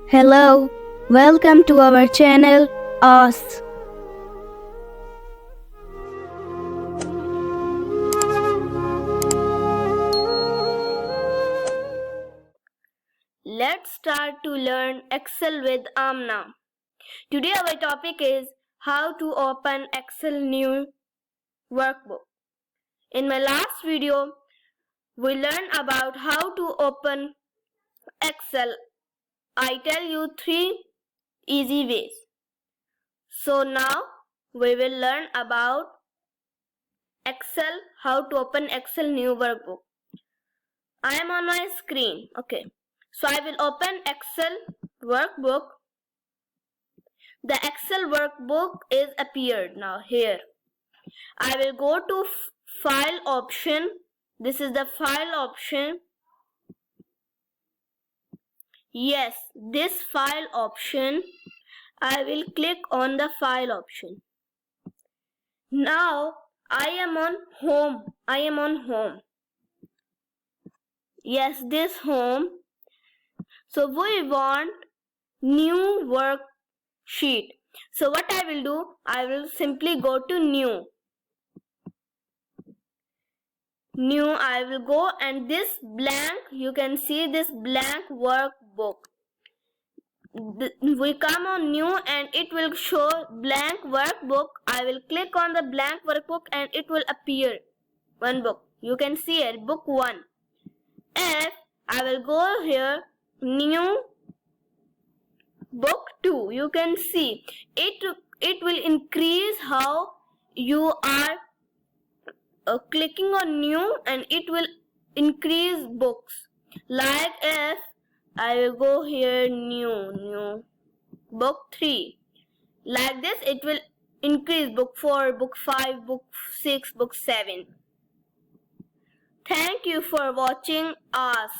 Hello, welcome to our channel Us. Let's start to learn Excel with Amna. Today our topic is how to open Excel new workbook. In my last video, we learned about how to open Excel. I tell you 3 easy ways. So now we will learn about Excel, how to open Excel new workbook. I am on my screen. Okay. So I will open Excel workbook. The Excel workbook is appeared now here. I will go to file option. This is the file option. Yes, this file option. I will click on the file option. Now I am on home. Yes, this home. So we want new worksheet. So what I will do, I will simply go to new. I will go, and this blank, you can see this blank workbook. We come on new and it will show blank workbook. I will click on the blank workbook and it will appear one book. You can see it, book 1. And I will go here, new book 2. You can see it will increase how you are clicking on new, and it will increase books. Like if I will go here, new book 3. Like this it will increase book 4, book 5, book 6, book 7. Thank you for watching us.